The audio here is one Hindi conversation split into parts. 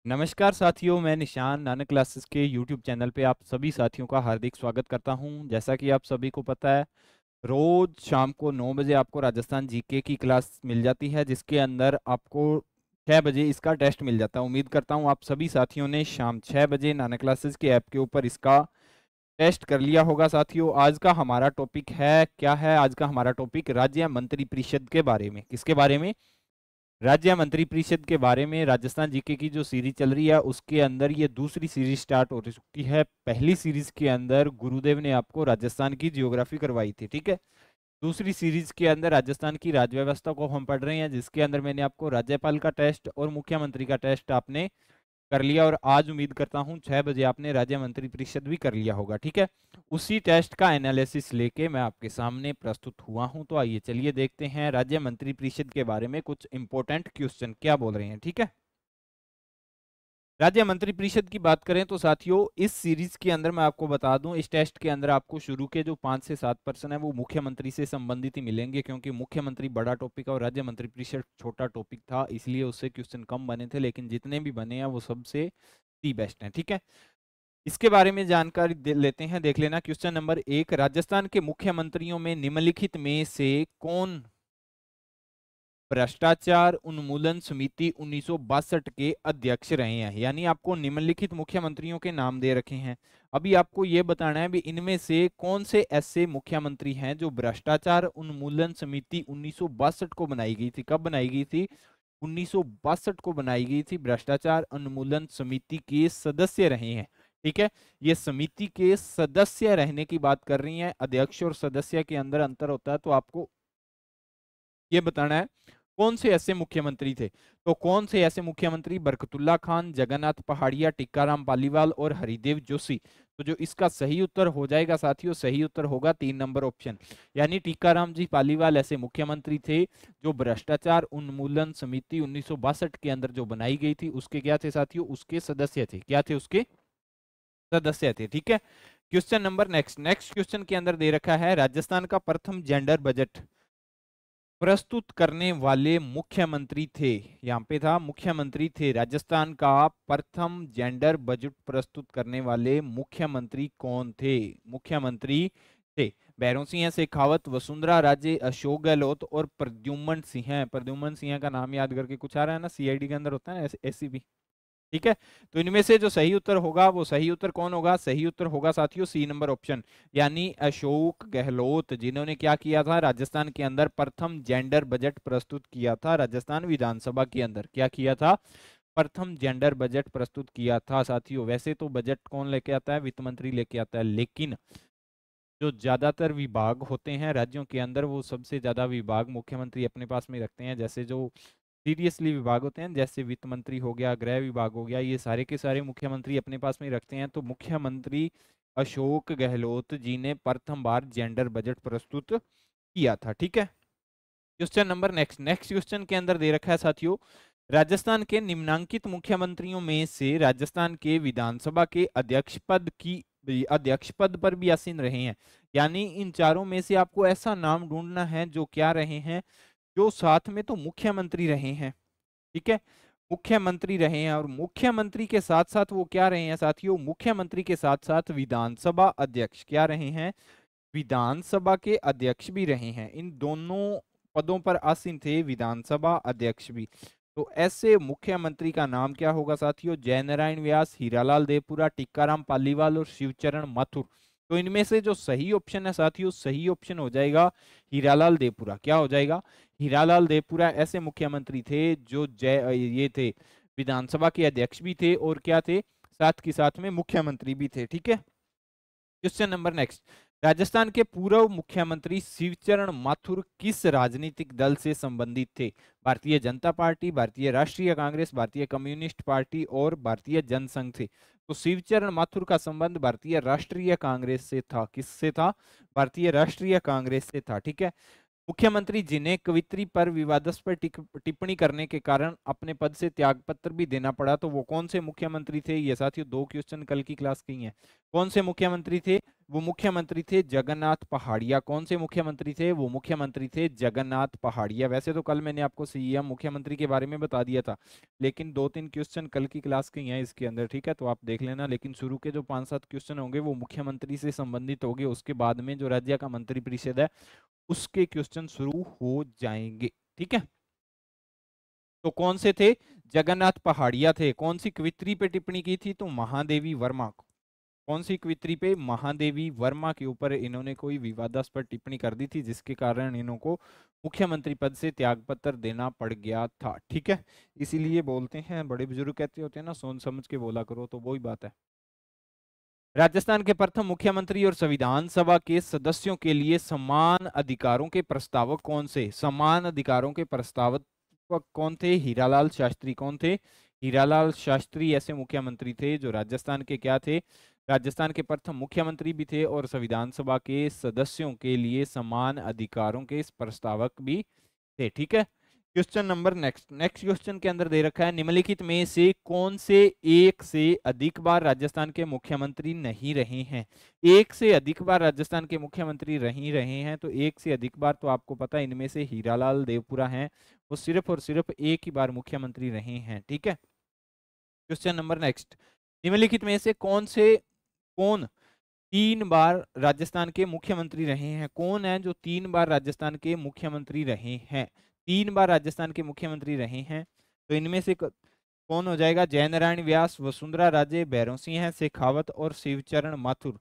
नमस्कार साथियों, मैं निशान नानक क्लासेस के यूट्यूब चैनल पे आप सभी साथियों का हार्दिक स्वागत करता हूं। जैसा कि आप सभी को पता है, रोज शाम को 9 बजे आपको राजस्थान जीके की क्लास मिल जाती है, जिसके अंदर आपको 6 बजे इसका टेस्ट मिल जाता है। उम्मीद करता हूं आप सभी साथियों ने शाम 6 बजे नानक क्लासेस के ऐप के ऊपर इसका टेस्ट कर लिया होगा। साथियों, आज का हमारा टॉपिक है क्या है? आज का हमारा टॉपिक राज्य मंत्री परिषद के बारे में। किसके बारे में? राज्य मंत्री परिषद के बारे में। राजस्थान जीके की जो सीरीज चल रही है उसके अंदर ये दूसरी सीरीज स्टार्ट हो चुकी है। पहली सीरीज के अंदर गुरुदेव ने आपको राजस्थान की जियोग्राफी करवाई थी, ठीक है। दूसरी सीरीज के अंदर राजस्थान की राज्य व्यवस्था को हम पढ़ रहे हैं, जिसके अंदर मैंने आपको राज्यपाल का टेस्ट और मुख्यमंत्री का टेस्ट आपने कर लिया। और आज उम्मीद करता हूं 6 बजे आपने राज्य मंत्री परिषद भी कर लिया होगा, ठीक है। उसी टेस्ट का एनालिसिस लेके मैं आपके सामने प्रस्तुत हुआ हूं। तो आइए चलिए देखते हैं राज्य मंत्री परिषद के बारे में कुछ इंपॉर्टेंट क्वेश्चन क्या बोल रहे हैं, ठीक है। राज्य मंत्री परिषद की बात करें तो साथियों, इस सीरीज के अंदर मैं आपको बता दूं, इस टेस्ट के अंदर आपको शुरू के जो 5 से 7 पर्सन है वो मुख्यमंत्री से संबंधित ही मिलेंगे, क्योंकि मुख्यमंत्री बड़ा टॉपिक है और राज्य मंत्री परिषद छोटा टॉपिक था, इसलिए उससे क्वेश्चन कम बने थे। लेकिन जितने भी बने हैं वो सबसे दी बेस्ट हैं, ठीक है। इसके बारे में जानकारी लेते हैं, देख लेना। क्वेश्चन नंबर 1, राजस्थान के मुख्यमंत्रियों में निम्नलिखित में से कौन भ्रष्टाचार उन्मूलन समिति 1962 के अध्यक्ष रहे हैं? यानी आपको निम्नलिखित मुख्यमंत्रियों के नाम दे रखे हैं। अभी आपको यह बताना है भी इनमें से कौन से ऐसे मुख्यमंत्री हैं जो भ्रष्टाचार उन्मूलन समिति 1962 को बनाई गई थी। कब बनाई गई थी? 1962 को बनाई गई थी। भ्रष्टाचार उन्मूलन समिति के सदस्य रहे हैं, ठीक है। ये समिति के सदस्य रहने की बात कर रही है। अध्यक्ष और सदस्य के अंदर अंतर होता है, तो आपको ये बताना है कौन से ऐसे मुख्यमंत्री थे। तो कौन से ऐसे मुख्यमंत्री? बरकतुल्ला खान, जगन्नाथ पहाड़िया, टिक्काराम पालीवाल और हरिदेव जोशी। तो जो इसका सही उत्तर हो जाएगा साथियों, सही उत्तर होगा 3 नंबर ऑप्शन। यानी टिक्काराम जी पालीवाल ऐसे मुख्यमंत्री थे जो भ्रष्टाचार उन्मूलन समिति 1962 के अंदर जो बनाई गई थी उसके क्या थे साथियों? उसके सदस्य थे। क्या थे? उसके सदस्य थे, ठीक है। क्वेश्चन नंबर नेक्स्ट क्वेश्चन के अंदर दे रखा है, राजस्थान का प्रथम जेंडर बजट प्रस्तुत करने वाले मुख्यमंत्री थे। यहाँ पे था मुख्यमंत्री थे। राजस्थान का प्रथम जेंडर बजट प्रस्तुत करने वाले मुख्यमंत्री कौन थे? मुख्यमंत्री थे भैरों सिंह शेखावत, वसुंधरा राजे, अशोक गहलोत और प्रद्युम्न सिंह। प्रद्युम्न सिंह का नाम याद करके कुछ आ रहा है ना, सीआईडी के अंदर होता है ना, एससीबी, ठीक है। तो इनमें से जो सही उत्तर होगा वो सही उत्तर कौन होगा? सही उत्तर होगा साथियों सी नंबर ऑप्शन, यानी अशोक गहलोत, जिन्होंने क्या किया था? राजस्थान के अंदर प्रथम जेंडर बजट प्रस्तुत किया था। राजस्थान विधानसभा के अंदर क्या किया था? प्रथम जेंडर बजट प्रस्तुत किया था साथियों। वैसे तो बजट कौन लेके आता है? वित्त मंत्री लेके आता है, लेकिन जो ज्यादातर विभाग होते हैं राज्यों के अंदर वो सबसे ज्यादा विभाग मुख्यमंत्री अपने पास में रखते हैं। जैसे जो सीरियसली विभाग होते हैं, जैसे वित्त मंत्री हो गया, गृह विभाग हो गया, ये सारे के सारे मुख्यमंत्री अपने पास में रखते हैं। तो मुख्यमंत्री अशोक गहलोत जी ने प्रथम बार जेंडर बजट प्रस्तुत किया था, ठीक है। क्वेश्चन नंबर नेक्स्ट क्वेश्चन के अंदर दे रखा है साथियों, राजस्थान के निम्नांकित मुख्यमंत्रियों में से राजस्थान के विधानसभा के अध्यक्ष पद पर भी आसीन रहे हैं। यानी इन चारों में से आपको ऐसा नाम ढूंढना है जो क्या रहे हैं, जो साथ में तो मुख्यमंत्री रहे हैं, ठीक है। मुख्यमंत्री रहे हैं और मुख्यमंत्री के साथ साथ वो क्या रहे हैं साथियों? मुख्यमंत्री के साथ साथ विधानसभा अध्यक्ष क्या रहे हैं? विधानसभा के अध्यक्ष भी रहे हैं। इन दोनों पदों पर आसीन थे, विधानसभा अध्यक्ष भी। तो ऐसे मुख्यमंत्री का नाम क्या होगा साथियों? जयनारायण व्यास, हीरालाल देवपुरा, टिक्काराम पालीवाल और शिवचरण माथुर। तो इनमें से जो सही ऑप्शन है साथियों, सही ऑप्शन हो जाएगा हीरालाल देवपुरा। क्या हो जाएगा? हीरालाल देवपुरा ऐसे मुख्यमंत्री थे जो ये थे, विधानसभा के अध्यक्ष भी थे और क्या थे? साथ के साथ में मुख्यमंत्री भी थे, ठीक है। क्वेश्चन नंबर नेक्स्ट, राजस्थान के पूर्व मुख्यमंत्री शिवचरण माथुर किस राजनीतिक दल से संबंधित थे? भारतीय जनता पार्टी, भारतीय राष्ट्रीय कांग्रेस, भारतीय कम्युनिस्ट पार्टी और भारतीय जनसंघ से। तो शिवचरण माथुर का संबंध भारतीय राष्ट्रीय कांग्रेस से था। किससे था? भारतीय राष्ट्रीय कांग्रेस से था, ठीक है। मुख्यमंत्री जिन्हें कवित्री पर विवादास्पद टिप्पणी करने के कारण अपने पद से त्यागपत्र भी देना पड़ा, तो वो कौन से मुख्यमंत्री थे? ये साथियों 2 क्वेश्चन कल की क्लास के ही हैं। कौन से मुख्यमंत्री थे? वो मुख्यमंत्री थे जगन्नाथ पहाड़िया। कौन से मुख्यमंत्री थे? वो मुख्यमंत्री थे जगन्नाथ पहाड़िया। वैसे तो कल मैंने आपको सीएम मुख्यमंत्री के बारे में बता दिया था, लेकिन 2-3 क्वेश्चन कल की क्लास के ही हैं इसके अंदर, ठीक है, तो आप देख लेना। लेकिन शुरू के जो 5-7 क्वेश्चन होंगे वो मुख्यमंत्री से संबंधित होंगे, उसके बाद में जो राज्य का मंत्रिपरिषद है उसके क्वेश्चन शुरू हो जाएंगे, ठीक है। तो कौन से थे? जगन्नाथ पहाड़िया थे। कौन सी कवित्री पे टिप्पणी की थी? तो महादेवी वर्मा। कौन सी कवित्री पे? महादेवी वर्मा के ऊपर इन्होंने कोई विवादास्पद टिप्पणी कर दी थी, जिसके कारण इनको मुख्यमंत्री पद से त्यागपत्र देना पड़ गया था, ठीक है। इसीलिए बोलते हैं, बड़े बुजुर्ग कहते होते हैं ना, सोच समझ के बोला करो, तो वही बात है। राजस्थान के प्रथम मुख्यमंत्री और संविधान सभा के सदस्यों के लिए समान अधिकारों के प्रस्तावक कौन से? समान अधिकारों के प्रस्तावक कौन थे? हीरालाल शास्त्री। कौन थे? हीरालाल शास्त्री ऐसे मुख्यमंत्री थे जो राजस्थान के क्या थे? राजस्थान के प्रथम मुख्यमंत्री भी थे और संविधान सभा के सदस्यों के लिए समान अधिकारों के प्रस्तावक भी थे, ठीक है। क्वेश्चन नंबर नेक्स्ट क्वेश्चन के अंदर दे रखा है, निम्नलिखित में से कौन से एक से अधिक बार राजस्थान के मुख्यमंत्री नहीं रहे हैं? एक से अधिक बार राजस्थान के मुख्यमंत्री नहीं रहे हैं, तो एक से अधिक बार तो आपको पता है इनमें से हीरालाल देवपुरा हैं, वो सिर्फ और सिर्फ एक ही बार मुख्यमंत्री रहे हैं, ठीक है। क्वेश्चन नंबर नेक्स्ट, निम्नलिखित में से कौन 3 बार राजस्थान के मुख्यमंत्री रहे हैं? कौन है जो 3 बार राजस्थान के मुख्यमंत्री रहे हैं? 3 बार राजस्थान के मुख्यमंत्री रहे हैं, तो इनमें से कौन हो जाएगा? जयनारायण व्यास, वसुंधरा राजे, भैरव सिंह शेखावत और शिवचरण माथुर।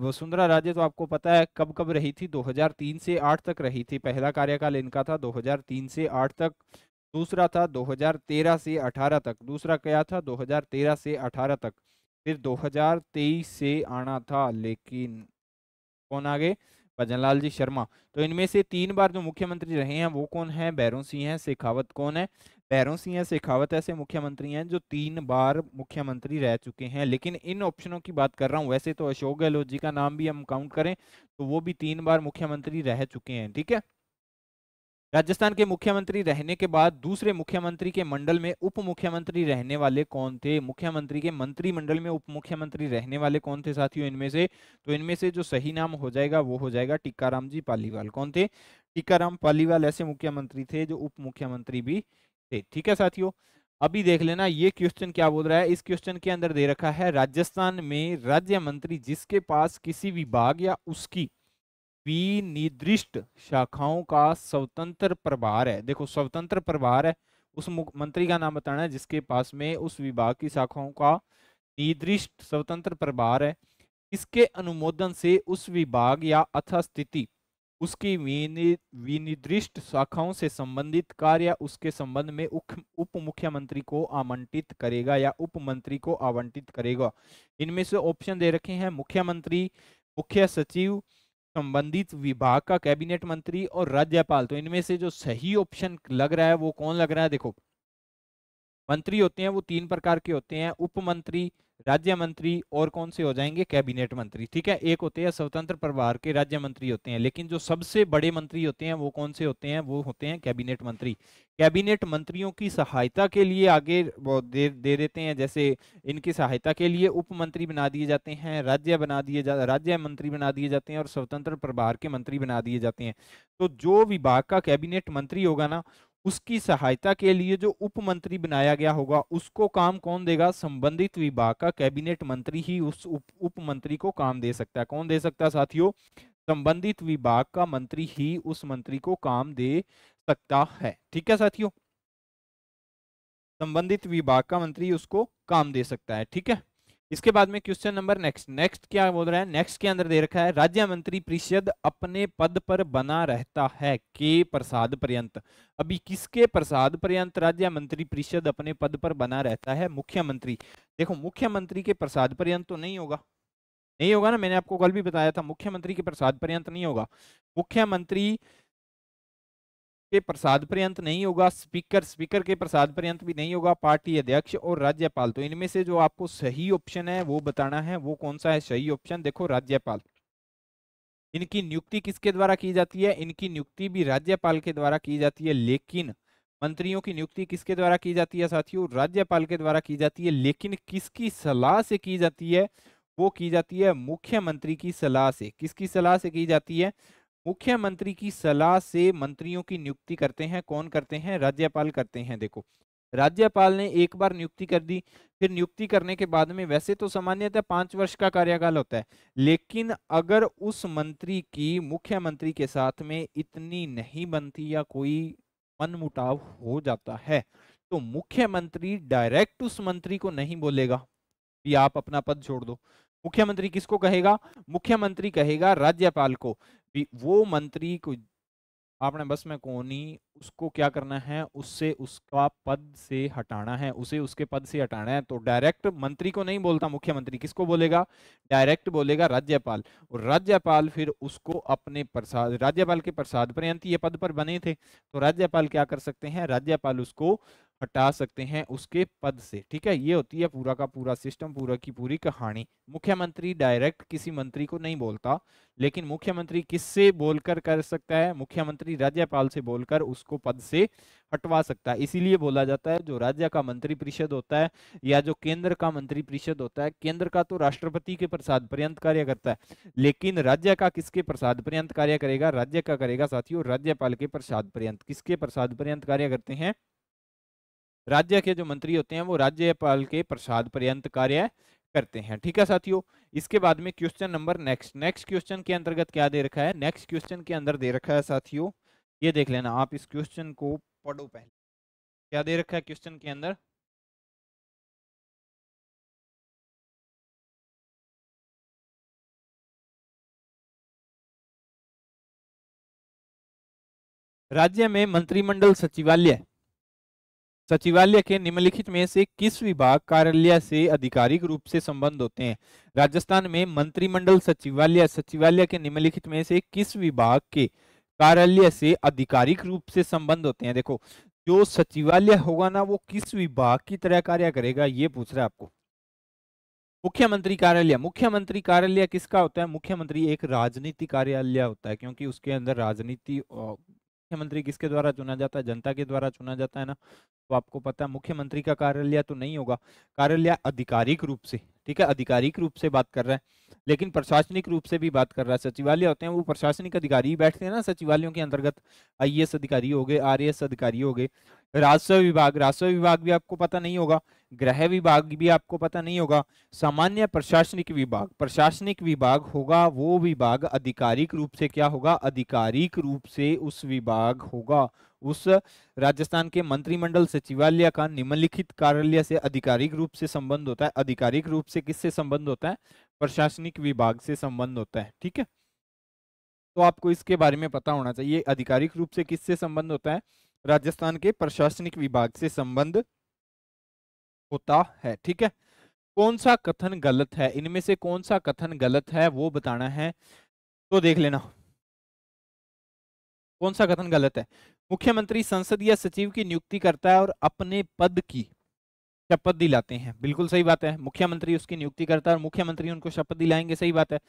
वसुंधरा राजे तो आपको पता है कब कब रही थी? 2003 से 8 तक रही थी। पहला कार्यकाल इनका था 2003 से 8 तक, दूसरा था 2013 से 18 तक, दूसरा क्या था? 2013 से 18 तक, फिर 2023 से आना था, लेकिन कौन आगे? भजनलाल जी शर्मा। तो इनमें से 3 बार जो मुख्यमंत्री रहे हैं वो कौन है? भैरव सिंह शेखावत। कौन है? भैरव सिंह शेखावत ऐसे मुख्यमंत्री हैं जो 3 बार मुख्यमंत्री रह चुके हैं। लेकिन इन ऑप्शनों की बात कर रहा हूं, वैसे तो अशोक गहलोत जी का नाम भी हम काउंट करें तो वो भी 3 बार मुख्यमंत्री रह चुके हैं, ठीक है। राजस्थान के मुख्यमंत्री रहने के बाद दूसरे मुख्यमंत्री के मंडल में उप मुख्यमंत्री रहने वाले कौन थे? मुख्यमंत्री के मंत्रिमंडल में उप मुख्यमंत्री रहने वाले कौन थे साथियों इनमें से? तो इनमें से जो सही नाम हो जाएगा वो हो जाएगा टीकाराम जी पालीवाल। कौन थे? टीकाराम पालीवाल ऐसे मुख्यमंत्री थे जो उप मुख्यमंत्री भी थे, ठीक है साथियों। अभी देख लेना ये क्वेश्चन क्या बोल रहा है। इस क्वेश्चन के अंदर दे रखा है, राजस्थान में राज्य मंत्री जिसके पास किसी विभाग या उसकी विनिर्दिष्ट शाखाओं का स्वतंत्र प्रभार है। देखो स्वतंत्र प्रभार है, उस मंत्री का नाम बताना है जिसके पास में उस विभाग की शाखाओं का निर्दिष्ट स्वतंत्र प्रभार है। इसके अनुमोदन से उस विभाग या अथा स्थिति उसकी विनिर्दिष्ट शाखाओं से संबंधित कार्य या उसके संबंध में उप मुख्यमंत्री को आवंटित करेगा या उप मंत्री को आवंटित करेगा। इनमें से ऑप्शन दे रखे हैं, मुख्यमंत्री, मुख्य सचिव, संबंधित विभाग का कैबिनेट मंत्री और राज्यपाल। तो इनमें से जो सही ऑप्शन लग रहा है वो कौन लग रहा है? देखो मंत्री होते हैं वो 3 प्रकार के होते हैं, उप मंत्री, राज्य मंत्री और कौन से हो जाएंगे? कैबिनेट मंत्री, ठीक है। एक होते हैं स्वतंत्र प्रभार के राज्य मंत्री होते हैं, लेकिन जो सबसे बड़े मंत्री होते हैं वो कौन से होते हैं? वो होते हैं कैबिनेट मंत्री। कैबिनेट मंत्रियों की सहायता के लिए आगे वो दे देते हैं, जैसे इनकी सहायता के लिए उप मंत्री बना दिए जाते हैं, राज्य मंत्री बना दिए जाते हैं और स्वतंत्र प्रभार के मंत्री बना दिए जाते हैं। तो जो विभाग का कैबिनेट मंत्री होगा ना, उसकी सहायता के लिए जो उप मंत्री बनाया गया होगा उसको काम कौन देगा? संबंधित विभाग का कैबिनेट मंत्री ही उस उप मंत्री को काम दे सकता है। कौन दे सकता है साथियों? संबंधित विभाग का मंत्री ही उस मंत्री को काम दे सकता है, ठीक है साथियों। संबंधित विभाग का मंत्री उसको काम दे सकता है, ठीक है। इसके बाद में क्वेश्चन नंबर नेक्स्ट क्या बोल रहा है? नेक्स्ट के अंदर दे रखा है, राज्य मंत्री परिषद अपने पद पर बना रहता है के प्रसाद पर्यंत। अभी किसके प्रसाद पर्यंत राज्य मंत्री परिषद अपने पद पर बना रहता है? मुख्यमंत्री। देखो मुख्यमंत्री के प्रसाद पर्यंत तो नहीं होगा, नहीं होगा ना, मैंने आपको कल भी बताया था मुख्यमंत्री के प्रसाद पर्यंत नहीं होगा। मुख्यमंत्री के प्रसाद पर्यंत नहीं होगा, स्पीकर के प्रसाद पर्यंत भी नहीं होगा, पार्टी अध्यक्ष और राज्यपाल। तो इनमें से जो आपको सही ऑप्शन है वो बताना है, वो कौन सा है सही ऑप्शन? देखो राज्यपाल। इनकी नियुक्ति किसके द्वारा की जाती है? इनकी नियुक्ति भी राज्यपाल के द्वारा की जाती है, लेकिन मंत्रियों की नियुक्ति किसके द्वारा की जाती है साथियों? राज्यपाल के द्वारा की जाती है, लेकिन किसकी सलाह से की जाती है? वो की जाती है मुख्यमंत्री की सलाह से। किसकी सलाह से की जाती है? मुख्यमंत्री की सलाह से मंत्रियों की नियुक्ति करते हैं। कौन करते हैं? राज्यपाल करते हैं। देखो, राज्यपाल ने एक बार नियुक्ति कर दी, फिर नियुक्ति करने के बाद में वैसे तो सामान्यतः 5 वर्ष का कार्यकाल होता है, लेकिन अगर उस मंत्री की मुख्यमंत्री के साथ में इतनी नहीं बनती या कोई मनमुटाव हो जाता है, तो मुख्यमंत्री डायरेक्ट उस मंत्री को नहीं बोलेगा कि आप अपना पद छोड़ दो। मुख्यमंत्री किसको कहेगा? मुख्यमंत्री कहेगा राज्यपाल को कि वो मंत्री को आपने बस में कोनी उसको क्या करना है, उससे उसका पद से हटाना है, उसे उसके पद से हटाना है। तो डायरेक्ट मंत्री को नहीं बोलता मुख्यमंत्री, किसको बोलेगा? डायरेक्ट बोलेगा राज्यपाल। और राज्यपाल फिर उसको अपने प्रसाद, राज्यपाल के प्रसाद पर्यंत ये पद पर बने थे, तो राज्यपाल क्या कर सकते हैं? राज्यपाल उसको हटा सकते हैं उसके पद से। ठीक है, ये होती है पूरा का पूरा सिस्टम, पूरा की पूरी कहानी। मुख्यमंत्री डायरेक्ट किसी मंत्री को नहीं बोलता, लेकिन मुख्यमंत्री किससे बोलकर कर सकता है? मुख्यमंत्री राज्यपाल से बोलकर उसको पद से हटवा सकता है। इसीलिए बोला जाता है जो राज्य का मंत्रिपरिषद होता है या जो केंद्र का मंत्रिपरिषद होता है, केंद्र का तो राष्ट्रपति के प्रसाद पर्यंत कार्य करता है, लेकिन राज्य का किसके प्रसाद पर्यंत कार्य करेगा? राज्य का करेगा साथियों राज्यपाल के प्रसाद पर्यंत। किसके प्रसाद पर्यंत कार्य करते हैं? राज्य के जो मंत्री होते हैं वो राज्यपाल के प्रसाद पर्यंत कार्य करते हैं। ठीक है साथियों, इसके बाद में क्वेश्चन नंबर नेक्स्ट क्वेश्चन के अंतर्गत क्या दे रखा है? नेक्स्ट क्वेश्चन के अंदर दे रखा है साथियों, ये देख लेना आप, इस क्वेश्चन को पढ़ो पहले। क्या दे रखा है क्वेश्चन के अंदर? राज्य में मंत्रिमंडल सचिवालय सचिवालय के निम्नलिखित में से किस विभाग कार्यालय से आधिकारिक रूप से संबंध होते हैं? राजस्थान में मंत्रिमंडल सचिवालय के निम्नलिखित में से किस विभाग के कार्यालय से आधिकारिक रूप से संबंध होते हैं? देखो, जो सचिवालय होगा ना वो किस विभाग की तरह कार्य करेगा, ये पूछ रहा है आपको। मुख्यमंत्री कार्यालय किसका होता है? मुख्यमंत्री एक राजनीति कार्यालय होता है, क्योंकि उसके अंदर राजनीति, मुख्यमंत्री किसके द्वारा चुना जाता है? जनता के द्वारा चुना जाता है ना। तो आपको पता है मुख्यमंत्री का कार्यालय तो नहीं होगा, कार्यालय आधिकारिक रूप से, ठीक है, आधिकारिक रूप से बात कर रहा है, लेकिन प्रशासनिक रूप से भी बात कर रहा है। सचिवालय होते हैं वो प्रशासनिक अधिकारी ही बैठते हैं ना सचिवालयों के अंतर्गत, आईएएस अधिकारी हो गए, आरएएस अधिकारी हो गए। राजस्व विभाग भी आपको पता नहीं होगा, गृह विभाग भी आपको पता नहीं होगा। सामान्य प्रशासनिक विभाग होगा वो विभाग आधिकारिक रूप से क्या होगा? आधिकारिक रूप से उस विभाग होगा, उस राजस्थान के मंत्रिमंडल सचिवालय का निम्नलिखित कार्यालय से आधिकारिक रूप से संबंध होता है। आधिकारिक रूप से किससे संबंध होता है? प्रशासनिक विभाग से संबंध होता है। ठीक है, तो आपको इसके बारे में पता होना चाहिए, आधिकारिक रूप से किससे संबंध होता है? राजस्थान के प्रशासनिक विभाग से संबंध होता है। ठीक है, कौन सा कथन गलत है? इनमें से कौन सा कथन गलत है वो बताना है, तो देख लेना कौन सा कथन गलत है। मुख्यमंत्री संसदीय सचिव की नियुक्ति करता है और अपने पद की शपथ दिलाते हैं, बिल्कुल सही बात है। मुख्यमंत्री उसकी नियुक्ति करता है और मुख्यमंत्री उनको शपथ दिलाएंगे, सही बात है।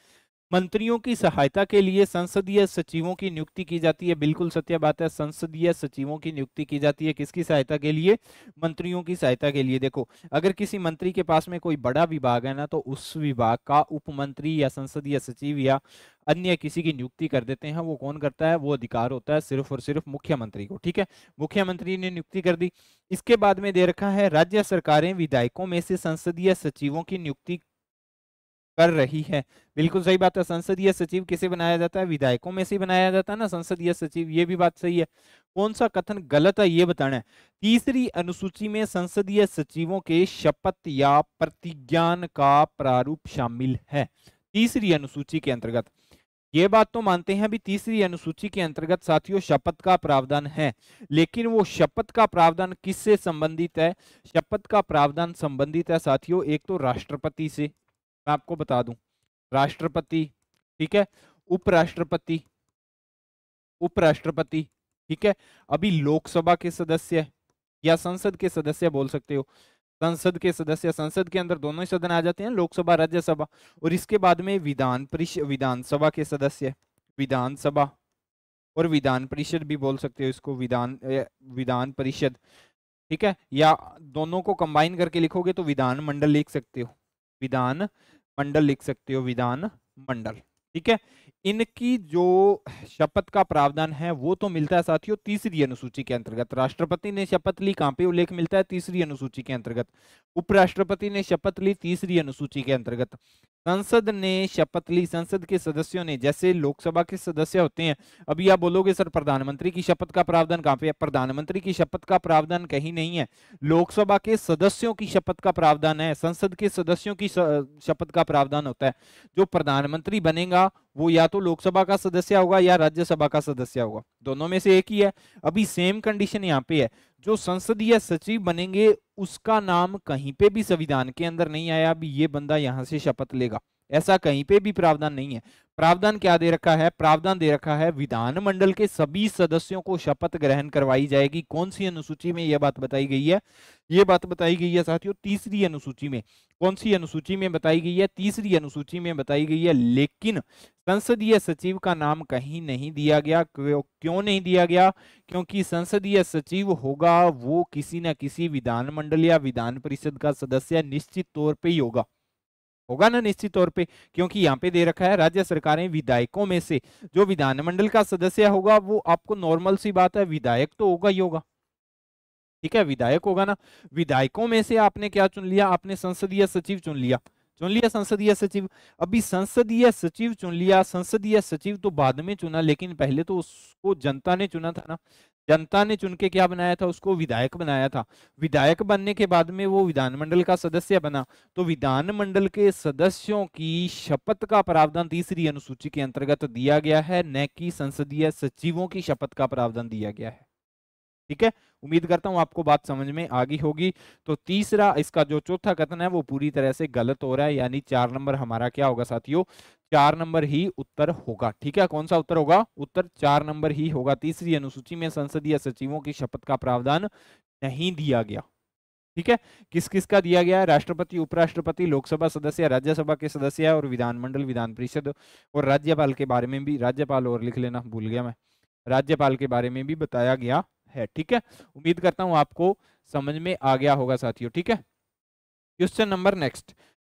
मंत्रियों की सहायता के लिए संसदीय सचिवों की नियुक्ति की जाती है, बिल्कुल सत्य बात है। संसदीय सचिवों की नियुक्ति की जाती है किसकी सहायता के लिए? मंत्रियों की सहायता के लिए। देखो, अगर किसी मंत्री के पास में कोई बड़ा विभाग है ना, तो उस विभाग का उपमंत्री या संसदीय सचिव या अन्य किसी की नियुक्ति कर देते हैं। वो कौन करता है? वो अधिकार होता है सिर्फ और सिर्फ मुख्यमंत्री को। ठीक है, मुख्यमंत्री ने नियुक्ति कर दी। इसके बाद में दे रखा है राज्य सरकारें विधायकों में से संसदीय सचिवों की नियुक्ति कर रही है, बिल्कुल सही बात है। संसदीय सचिव किसे बनाया जाता है? विधायकों में से बनाया जाता है ना संसदीय सचिव, ये भी बात सही है। कौन सा कथन गलत है ये बताना है। तीसरी अनुसूची में संसदीय सचिवों के शपथ या प्रतिज्ञान का प्रारूप शामिल है, तीसरी अनुसूची के अंतर्गत। ये बात तो मानते हैं अभी तीसरी अनुसूची के अंतर्गत साथियों शपथ का प्रावधान है, लेकिन वो शपथ का प्रावधान किससे संबंधित है? शपथ का प्रावधान संबंधित है साथियों एक तो राष्ट्रपति से, मैं आपको बता दूं, राष्ट्रपति, ठीक है, उपराष्ट्रपति, उपराष्ट्रपति, ठीक है, अभी लोकसभा के सदस्य या संसद के सदस्य बोल सकते हो, संसद के सदस्य, संसद के अंदर दोनों ही सदन आ जाते हैं, लोकसभा राज्यसभा। और इसके बाद में विधानसभा के सदस्य, विधानसभा और विधान परिषद भी बोल सकते हो इसको, विधान परिषद, ठीक है, या दोनों को कंबाइन करके लिखोगे तो विधान मंडल लिख सकते हो, विधान मंडल लिख सकते हो, विधान मंडल। ठीक है, इनकी जो शपथ का प्रावधान है वो तो मिलता है साथियों तीसरी अनुसूची के अंतर्गत। राष्ट्रपति ने शपथ ली, कहां पे उल्लेख मिलता है? तीसरी अनुसूची के अंतर्गत। उपराष्ट्रपति ने शपथ ली, तीसरी अनुसूची के अंतर्गत। संसद ने शपथ ली, संसद के सदस्यों ने, जैसे लोकसभा के सदस्य होते हैं। अभी आप बोलोगे सर प्रधानमंत्री की शपथ का प्रावधान कहां पे है? प्रधानमंत्री की शपथ का प्रावधान कहीं नहीं है, लोकसभा के सदस्यों की शपथ का प्रावधान है। संसद के सदस्यों की शपथ का प्रावधान होता है। जो प्रधानमंत्री बनेगा वो या तो लोकसभा का सदस्य होगा या राज्यसभा का सदस्य होगा, दोनों में से एक ही है। अभी सेम कंडीशन यहाँ पे है, जो संसदीय सचिव बनेंगे उसका नाम कहीं पे भी संविधान के अंदर नहीं आया अभी ये बंदा यहां से शपथ लेगा, ऐसा कहीं पे भी प्रावधान नहीं है। प्रावधान क्या दे रखा है? प्रावधान दे रखा है विधानमंडल के सभी सदस्यों को शपथ ग्रहण करवाई जाएगी। कौन सी अनुसूची में यह बात बताई गई है? यह बात बताई गई है साथियों तीसरी अनुसूची में। कौन सी अनुसूची में बताई गई है? तीसरी अनुसूची में बताई गई है। लेकिन संसदीय सचिव का नाम कहीं नहीं दिया गया। क्यों नहीं दिया गया? क्योंकि संसदीय सचिव होगा वो किसी न किसी विधानमंडल या विधान परिषद का सदस्य निश्चित तौर पे ही होगा, होगा ना निश्चित तौर पे। क्योंकि यहाँ पे दे रखा है राज्य सरकारें विधायकों में से जो विधानमंडल का सदस्य होगा वो आपको नॉर्मल सी बात है विधायक तो होगा ही होगा। ठीक है, विधायक होगा ना। विधायकों में से आपने क्या चुन लिया? आपने संसदीय सचिव चुन लिया, चुन लिया संसदीय सचिव। अभी संसदीय सचिव चुन लिया, संसदीय सचिव तो बाद में चुना, लेकिन पहले तो उसको जनता ने चुना था ना। जनता ने चुन के क्या बनाया था? उसको विधायक बनाया था। विधायक बनने के बाद में वो विधानमंडल का सदस्य बना। तो विधानमंडल के सदस्यों की शपथ का प्रावधान तीसरी अनुसूची के अंतर्गत दिया गया है, न कि संसदीय सचिवों की शपथ का प्रावधान दिया गया है। ठीक है, उम्मीद करता हूं आपको बात समझ में आ गई होगी। तो तीसरा, इसका जो चौथा कथन है वो पूरी तरह से गलत हो रहा है, यानी 4 नंबर हमारा क्या होगा साथियों? 4 नंबर ही उत्तर होगा। ठीक है, कौन सा उत्तर होगा? उत्तर 4 नंबर ही होगा। तीसरी अनुसूची में संसदीय सचिवों की शपथ का प्रावधान नहीं दिया गया। ठीक है, किस किस का दिया गया है? राष्ट्रपति, उपराष्ट्रपति, लोकसभा सदस्य, राज्यसभा के सदस्य और विधानमंडल, विधान परिषद और राज्यपाल के बारे में भी, राज्यपाल और लिख लेना, भूल गया मैं, राज्यपाल के बारे में भी बताया गया है। ठीक है, उम्मीद करता हूं आपको समझ में आ गया होगा साथियों। ठीक है, question number next.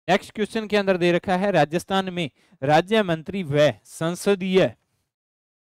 Next question के अंदर दे रखा है राजस्थान में राज्य मंत्री व संसदीय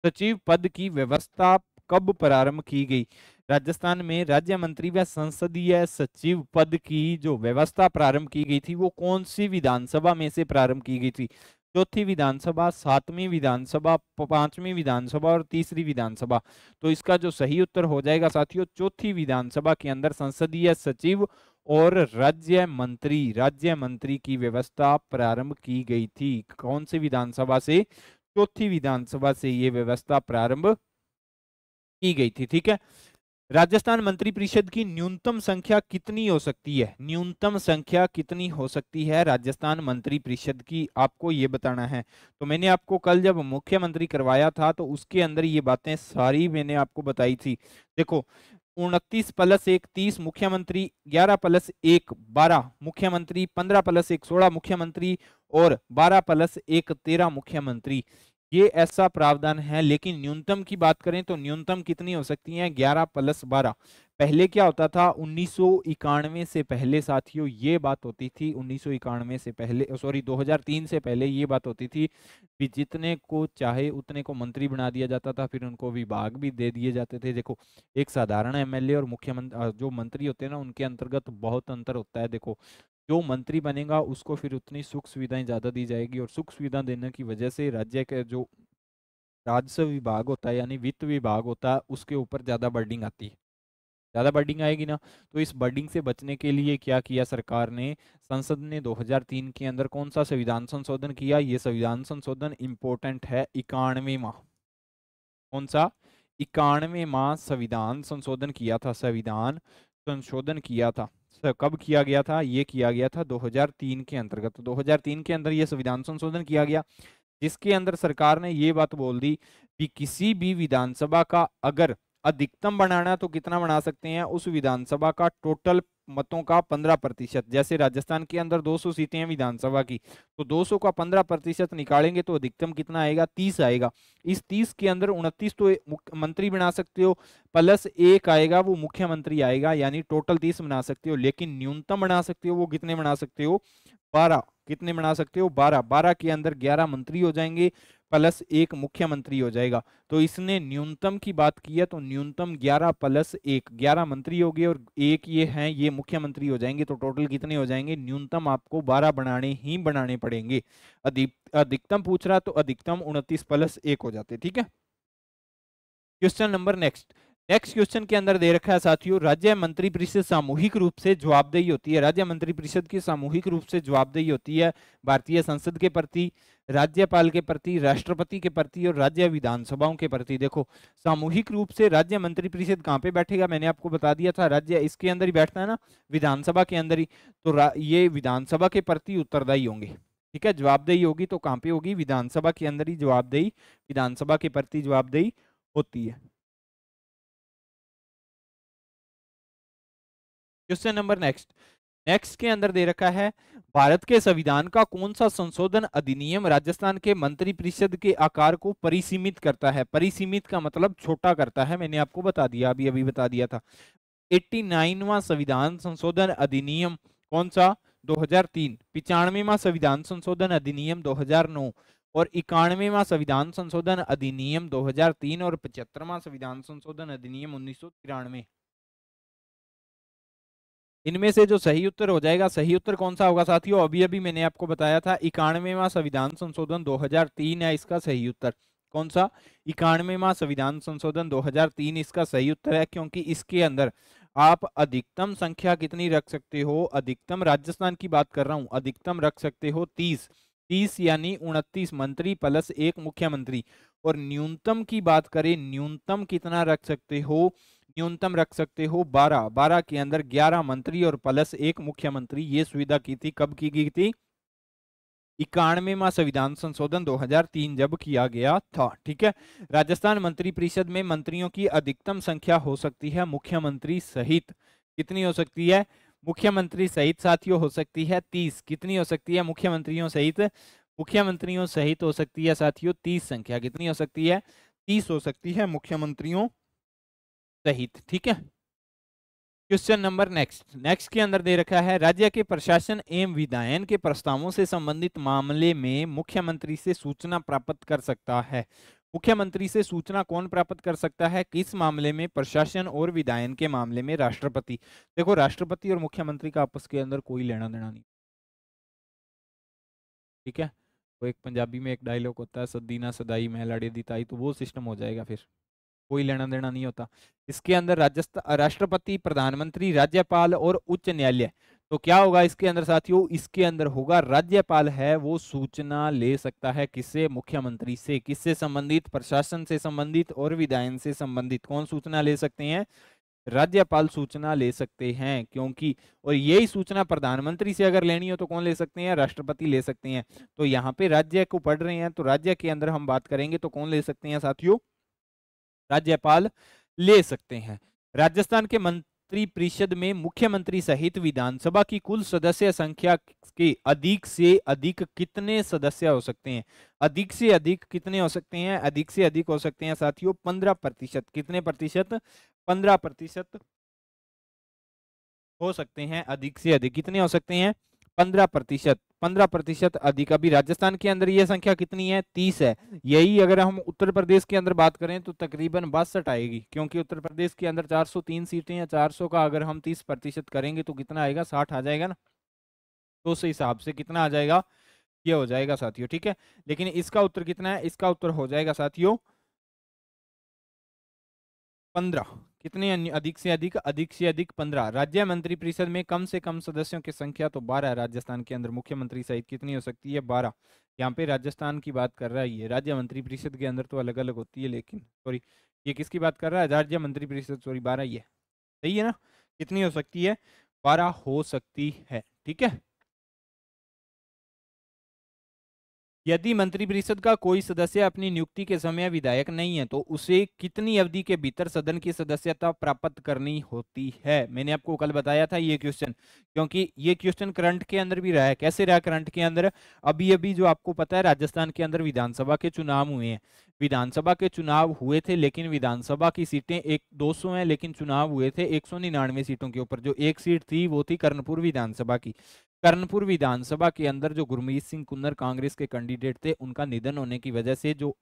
सचिव पद की व्यवस्था कब प्रारंभ की गई? राजस्थान में राज्य मंत्री व संसदीय सचिव पद की जो व्यवस्था प्रारंभ की गई थी वो कौन सी विधानसभा में से प्रारंभ की गई थी? चौथी विधानसभा, सातवीं विधानसभा, पांचवी विधानसभा और तीसरी विधानसभा। तो इसका जो सही उत्तर हो जाएगा साथियों चौथी विधानसभा के अंदर संसदीय सचिव और राज्य मंत्री की व्यवस्था प्रारंभ की गई थी। कौन सी विधानसभा से? चौथी विधानसभा से ये व्यवस्था प्रारंभ की गई थी। ठीक है, राजस्थान मंत्रिपरिषद की न्यूनतम संख्या कितनी हो सकती है? न्यूनतम संख्या कितनी हो सकती है राजस्थान मंत्रिपरिषद की, आपको ये बताना है। तो मैंने आपको कल जब मुख्यमंत्री करवाया था तो उसके अंदर ये बातें सारी मैंने आपको बताई थी। देखो, 29 प्लस 1 30 मुख्यमंत्री, 11 प्लस 1 12 मुख्यमंत्री, 15 प्लस 1 16 मुख्यमंत्री और 12 प्लस 1 13 मुख्यमंत्री, ये ऐसा प्रावधान है। लेकिन न्यूनतम की बात करें तो न्यूनतम कितनी हो सकती है? 11 प्लस 12। पहले क्या होता था? 1991 से पहले साथियों ये बात होती थी, 1991 से पहले, सॉरी 2003 से पहले ये बात होती थी कि जितने को चाहे उतने को मंत्री बना दिया जाता था, फिर उनको विभाग भी दे दिए जाते थे। देखो, एक साधारण एमएलए और मुख्यमंत्री जो मंत्री होते हैं ना उनके अंतर्गत बहुत अंतर होता है। देखो, जो मंत्री बनेगा उसको फिर उतनी सुख सुविधाएं ज्यादा दी जाएगी, और सुख सुविधा देने की वजह से राज्य के जो राजस्व विभाग होता है यानी वित्त विभाग होता है उसके ऊपर ज्यादा बर्डिंग आती है, ज्यादा बर्डिंग आएगी ना। तो इस बर्डिंग से बचने के लिए क्या किया सरकार ने? संसद ने 2003 के अंदर कौन सा संविधान संशोधन किया? ये संविधान संशोधन इंपॉर्टेंट है, 91वां। कौन सा? 91वां संविधान संशोधन किया था, संविधान संशोधन किया था। कब किया गया था? ये किया गया था 2003 के अंतर्गत। 2003 के अंदर ये संविधान संशोधन किया गया, जिसके अंदर सरकार ने ये बात बोल दी कि किसी भी विधानसभा का अगर अधिकतम बनाना तो कितना बना सकते हैं? उस विधानसभा का टोटल मतों का 15%। जैसे राजस्थान के अंदर 200 सीटें हैं विधानसभा की, तो 200 का 15% निकालेंगे तो अधिकतम कितना आएगा? 30 आएगा। इस 30 के अंदर 29 तो मंत्री बना सकते हो, प्लस 1 आएगा वो मुख्यमंत्री आएगा, यानी टोटल 30 बना सकते हो। लेकिन न्यूनतम बना सकते हो वो कितने बना सकते हो? 12। कितने बना सकते हो? 12। 12 के अंदर 11 मंत्री हो जाएंगे प्लस एक मुख्यमंत्री हो जाएगा। तो इसने न्यूनतम की बात की है, तो न्यूनतम 11 प्लस एक 11 मंत्री हो गए और एक ये हैं, ये मुख्यमंत्री हो जाएंगे। तो टोटल कितने हो जाएंगे? न्यूनतम आपको 12 बनाने पड़ेंगे। अधिकतम पूछ रहा तो अधिकतम 29 प्लस एक हो जाते। ठीक है, question number next. Next question के अंदर दे रखा है साथियों, राज्य मंत्रिपरिषद सामूहिक रूप से जवाबदेही होती है। राज्य मंत्रिपरिषद की सामूहिक रूप से जवाबदेही होती है भारतीय संसद के प्रति, राज्यपाल के प्रति, राष्ट्रपति के प्रति और राज्य विधानसभाओं के प्रति। देखो, सामूहिक रूप से राज्य मंत्रिपरिषद कहाँ पे बैठेगा? मैंने आपको बता दिया था, राज्य इसके अंदर ही बैठता है ना, विधानसभा के अंदर ही। तो ये विधानसभा के प्रति उत्तरदायी होंगे। ठीक है, जवाबदेही होगी तो कहाँ पे होगी? विधानसभा के अंदर ही जवाबदेही, विधानसभा के प्रति जवाबदेही होती है। Question number next. नेक्स्ट के अंदर दे रखा है, भारत के संविधान का कौन सा संशोधन अधिनियम राजस्थान के मंत्रिपरिषद के आकार को परिसीमित करता है? परिसीमित का मतलब छोटा करता है, मैंने आपको बता दिया, अभी अभी बता दिया था। 89वां संविधान संशोधन अधिनियम कौन सा? 2003। 95वां संविधान संशोधन अधिनियम 2009 और 91वां संविधान संशोधन अधिनियम 2003 और 75वां संविधान संशोधन अधिनियम 1993। इनमें से जो सही उत्तर हो जाएगा, सही उत्तर कौन सा होगा साथियों? अभी अभी मैंने आपको बताया था, 91वां संविधान संशोधन 2003 है इसका सही उत्तर। कौन सा? 91वां संविधान संशोधन 2003 इसका सही उत्तर है, क्योंकि इसके अंदर आप अधिकतम संख्या कितनी रख सकते हो? अधिकतम राजस्थान की बात कर रहा हूं, अधिकतम रख सकते हो 30। 30 यानी 29 मंत्री प्लस एक मुख्यमंत्री। और न्यूनतम की बात करें, न्यूनतम कितना रख सकते हो? न्यूनतम रख सकते हो 12। 12 के अंदर 11 मंत्री और प्लस एक मुख्यमंत्री। ये सुविधा की थी, कब की गई थी? 91वां संविधान संशोधन 2003 जब किया गया था। ठीक है, राजस्थान मंत्रिपरिषद में मंत्रियों की अधिकतम संख्या हो सकती है मुख्यमंत्री सहित। कितनी हो सकती है? मुख्यमंत्री सहित साथियों हो सकती है 30। कितनी हो सकती है? मुख्यमंत्रियों सहित, मुख्यमंत्रियों सहित हो सकती है साथियों 30 संख्या। कितनी हो सकती है? 30 हो सकती है मुख्यमंत्रियों सहित। ठीक है, क्वेश्चन नंबर नेक्स्ट। नेक्स्ट के अंदर दे रखा है, राज्य के प्रशासन एवं विधायन के प्रस्तावों से संबंधित मामले में मुख्यमंत्री से सूचना प्राप्त कर सकता है। मुख्यमंत्री से सूचना कौन प्राप्त कर सकता है? किस मामले में? प्रशासन और विधायन के मामले में राष्ट्रपति। देखो, राष्ट्रपति और मुख्यमंत्री का आपस के अंदर कोई लेना देना नहीं। ठीक है, तो एक पंजाबी में एक डायलॉग होता है, सद्दी ना सदाई मैं लड़े दी ताई, तो वो सिस्टम हो जाएगा, फिर कोई लेना देना नहीं होता। इसके अंदर राष्ट्रपति, प्रधानमंत्री, राज्यपाल और उच्च न्यायालय। तो क्या होगा इसके अंदर साथियों? इसके अंदर होगा राज्यपाल है वो सूचना ले सकता है, किससे? मुख्यमंत्री से। किससे संबंधित? प्रशासन से संबंधित और विधायन से संबंधित। कौन सूचना ले सकते हैं? राज्यपाल सूचना ले सकते हैं, क्योंकि और यही सूचना प्रधानमंत्री से अगर लेनी हो तो कौन ले सकते हैं? राष्ट्रपति ले सकते हैं। तो यहाँ पे राज्य को पढ़ रहे हैं, तो राज्य के अंदर हम बात करेंगे तो कौन ले सकते हैं साथियों? राज्यपाल ले सकते हैं। राजस्थान के मंत्रिपरिषद में मुख्यमंत्री सहित विधानसभा की कुल सदस्य संख्या के अधिक से अधिक कितने सदस्य हो सकते हैं? अधिक से अधिक कितने हो सकते हैं? अधिक से अधिक हो सकते हैं साथियों 15%। कितने प्रतिशत? 15% हो सकते हैं अधिक से अधिक। कितने हो सकते हैं? 15%। 15% अधिक। अभी राजस्थान के अंदर ये संख्या कितनी है? 30 है। यही अगर हम उत्तर प्रदेश के अंदर बात करें तो तकरीबन 62 आएगी, क्योंकि उत्तर प्रदेश के अंदर 403 सीटें हैं। 400 का अगर हम 30% करेंगे तो कितना आएगा? 60 आ जाएगा ना। तो उस हिसाब से कितना आ जाएगा? ये हो जाएगा साथियों। ठीक है, लेकिन इसका उत्तर कितना है? इसका उत्तर हो जाएगा साथियों 15। कितने अधिक से अधिक? अधिक से अधिक 15। राज्य मंत्रिपरिषद में कम से कम सदस्यों की संख्या तो 12 है राजस्थान के अंदर, मुख्यमंत्री सहित कितनी हो सकती है? 12। यहाँ पे राजस्थान की बात कर रहा है ये। राज्य मंत्रिपरिषद के अंदर तो अलग अलग होती है, लेकिन सॉरी, ये किसकी बात कर रहा है? राज्य मंत्रिपरिषद, सॉरी 12 ही है। सही है ना? कितनी हो सकती है? 12 हो सकती है। ठीक है, यदि मंत्रिपरिषद का कोई सदस्य अपनी नियुक्ति के समय विधायक नहीं है तो उसे कितनी अवधि के भीतर सदन की सदस्यता प्राप्त करनी होती है? मैंने आपको कल बताया था ये क्वेश्चन, क्योंकि ये क्वेश्चन करंट के अंदर भी रहा है। कैसे रहा करंट के अंदर? अभी अभी जो आपको पता है राजस्थान के अंदर विधानसभा के चुनाव हुए हैं। विधानसभा के चुनाव हुए थे, लेकिन विधानसभा की सीटें 200 हैं, लेकिन चुनाव हुए थे 199 सीटों के ऊपर। जो एक सीट थी वो थी कर्णपुर विधानसभा की। कर्णपुर विधानसभा के अंदर जो गुरमीत सिंह कुन्नर कांग्रेस के कैंडिडेट थे, उनका निधन होने की वजह से जो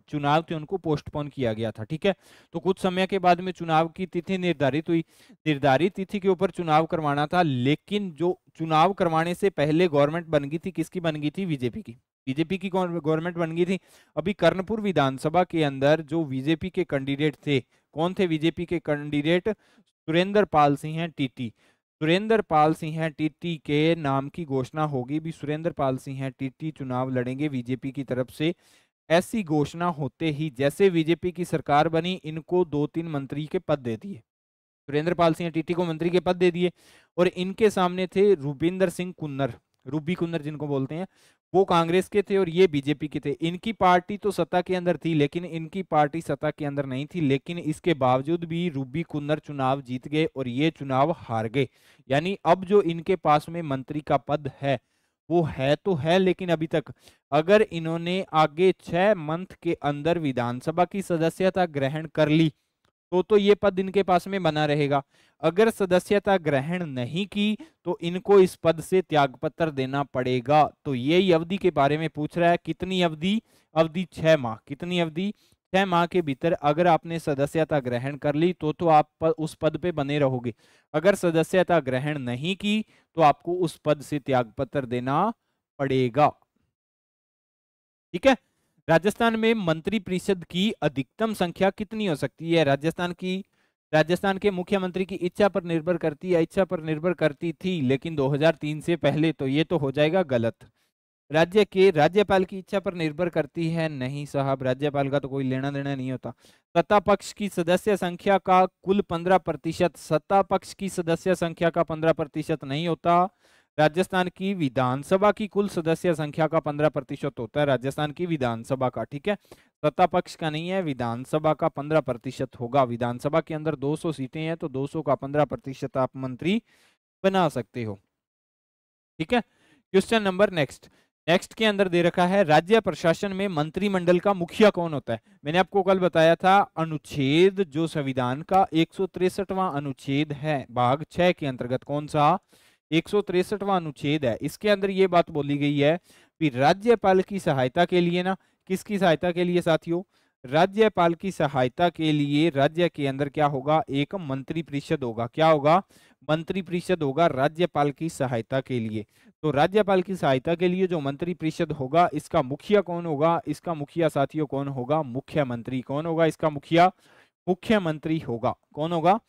चुनाव थे उनको पोस्टपोन किया गया था। ठीक है, तो कुछ समय के बाद में चुनाव की तिथि निर्धारित हुई। निर्धारित तिथि के ऊपर चुनाव करवाना था, लेकिन जो चुनाव करवाने से पहले गवर्नमेंट बन गई थी, किसकी बन गई थी? बीजेपी की। बीजेपी की गवर्नमेंट बन गई थी। अभी कर्णपुर विधानसभा के अंदर जो बीजेपी के कैंडिडेट थे, कौन थे बीजेपी के कैंडिडेट? सुरेंद्र पाल सिंह हैं टीटी। सुरेंद्र पाल सिंह टीटी के नाम की घोषणा होगी भी, सुरेंद्र पाल सिंह टीटी चुनाव लड़ेंगे बीजेपी की तरफ से। ऐसी घोषणा होते ही जैसे बीजेपी की सरकार बनी, इनको 2-3 मंत्री के पद दे दिए। सुरेंद्र पाल सिंह टीटी को मंत्री के पद दे दिए, और इनके सामने थे रूपिंदर सिंह कुन्नर, रूबी कुन्नर जिनको बोलते हैं, वो कांग्रेस के थे और ये बीजेपी के थे। इनकी पार्टी तो सत्ता के अंदर थी, लेकिन इनकी पार्टी सत्ता के अंदर नहीं थी, लेकिन इसके बावजूद भी रूबी कुन्नर चुनाव जीत गए और ये चुनाव हार गए। यानी अब जो इनके पास में मंत्री का पद है वो है तो है, लेकिन अभी तक अगर इन्होंने आगे 6 मंथ के अंदर विधानसभा की सदस्यता ग्रहण कर ली तो ये पद इनके पास में बना रहेगा। अगर सदस्यता ग्रहण नहीं की तो इनको इस पद से त्यागपत्र देना पड़ेगा। तो यही अवधि के बारे में पूछ रहा है। कितनी अवधि? अवधि 6 माह। कितनी अवधि? 6 माह के भीतर अगर आपने सदस्यता ग्रहण कर ली तो आप उस पद पे बने रहोगे। अगर सदस्यता ग्रहण नहीं की तो आपको उस पद से त्यागपत्र देना पड़ेगा। ठीक है। राजस्थान में मंत्री परिषद की अधिकतम संख्या कितनी हो सकती है? राजस्थान के मुख्यमंत्री की इच्छा पर निर्भर करती है, इच्छा पर निर्भर करती थी, लेकिन 2003 से पहले, तो ये तो हो जाएगा गलत। राज्य के राज्यपाल की इच्छा पर निर्भर करती है? नहीं साहब, राज्यपाल का तो कोई लेना देना नहीं होता। सत्ता पक्ष की सदस्य संख्या का कुल 15%, सत्ता पक्ष की सदस्य संख्या का 15% नहीं होता। राजस्थान की विधानसभा की कुल सदस्य संख्या का 15% होता है, राजस्थान की विधानसभा का। ठीक है, सत्ता पक्ष का नहीं है, विधानसभा का 15% होगा। विधानसभा के अंदर 200 सीटें हैं, तो 200 का 15% आप मंत्री बना सकते हो। ठीक है, क्वेश्चन नंबर नेक्स्ट के अंदर दे रखा है, राज्य प्रशासन में मंत्रिमंडल का मुखिया कौन होता है? मैंने आपको कल बताया था, अनुच्छेद जो संविधान का 163वां अनुच्छेद है भाग 6 के अंतर्गत, कौन सा? 163वां अनुच्छेद है। इसके अंदर ये बात बोली गई है कि राज्यपाल की सहायता के लिए ना, किसकी सहायता के लिए साथियों? राज्यपाल की सहायता के लिए राज्य के अंदर क्या होगा? एक मंत्री परिषद होगा। क्या होगा? मंत्री परिषद होगा राज्यपाल की सहायता के लिए। तो राज्यपाल की सहायता के लिए जो मंत्री परिषद होगा, इसका मुखिया कौन होगा? इसका मुखिया साथियों कौन होगा? मुख्यमंत्री। कौन होगा इसका मुखिया? मुख्यमंत्री होगा। कौन होगा?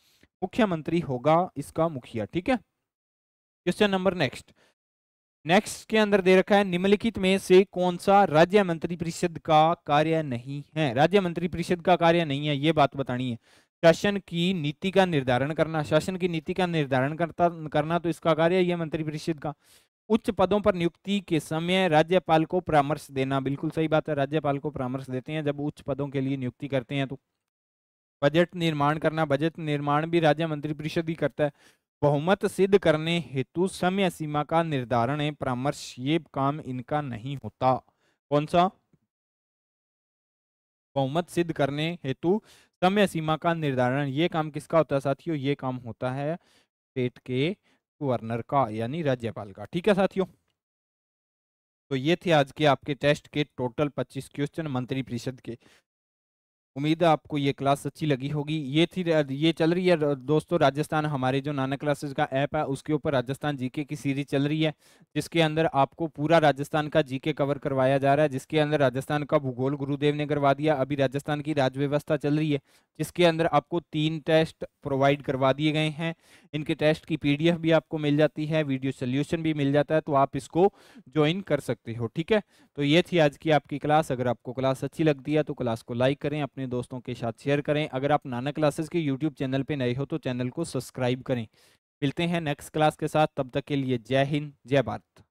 मुख्यमंत्री होगा इसका मुखिया। ठीक है, क्वेश्चन नंबर नेक्स्ट के अंदर दे रखा है, निम्नलिखित में से कौन सा राज्य मंत्री परिषद का कार्य नहीं है? राज्य मंत्री परिषद का कार्य नहीं है, ये बात बतानी है। शासन की नीति का निर्धारण करना, शासन की नीति का निर्धारण करना तो इसका कार्य है मंत्री परिषद का। उच्च पदों पर नियुक्ति के समय राज्यपाल को परामर्श देना, बिल्कुल सही बात है, राज्यपाल को परामर्श देते हैं जब उच्च पदों के लिए नियुक्ति करते हैं। तो बजट निर्माण करना, बजट निर्माण भी राज्य मंत्रिपरिषद ही करता है। बहुमत सिद्ध करने हेतु समय सीमा का निर्धारण है, परामर्श, ये काम इनका नहीं होता। कौन सा? बहुमत सिद्ध करने हेतु समय सीमा का निर्धारण, ये काम किसका होता है साथियों? ये काम होता है स्टेट के गवर्नर का, यानी राज्यपाल का। ठीक है साथियों, तो ये थे आज के आपके टेस्ट के टोटल 25 क्वेश्चन मंत्री परिषद के। उम्मीद है आपको ये क्लास अच्छी लगी होगी। ये चल रही है दोस्तों राजस्थान, हमारे जो नानक क्लासेस का ऐप है उसके ऊपर राजस्थान जीके की सीरीज चल रही है, जिसके अंदर आपको पूरा राजस्थान का जीके कवर करवाया जा रहा है। जिसके अंदर राजस्थान का भूगोल गुरुदेव ने करवा दिया, अभी राजस्थान की राज्य व्यवस्था चल रही है, जिसके अंदर आपको 3 टेस्ट प्रोवाइड करवा दिए गए हैं। इनके टेस्ट की PDF भी आपको मिल जाती है, वीडियो सोल्यूशन भी मिल जाता है, तो आप इसको ज्वाइन कर सकते हो। ठीक है, तो ये थी आज की आपकी क्लास। अगर आपको क्लास अच्छी लगती है तो क्लास को लाइक करें, अपने दोस्तों के साथ शेयर करें। अगर आप नानक क्लासेस के यूट्यूब चैनल पे नए हो तो चैनल को सब्सक्राइब करें। मिलते हैं नेक्स्ट क्लास के साथ, तब तक के लिए जय हिंद, जय भारत।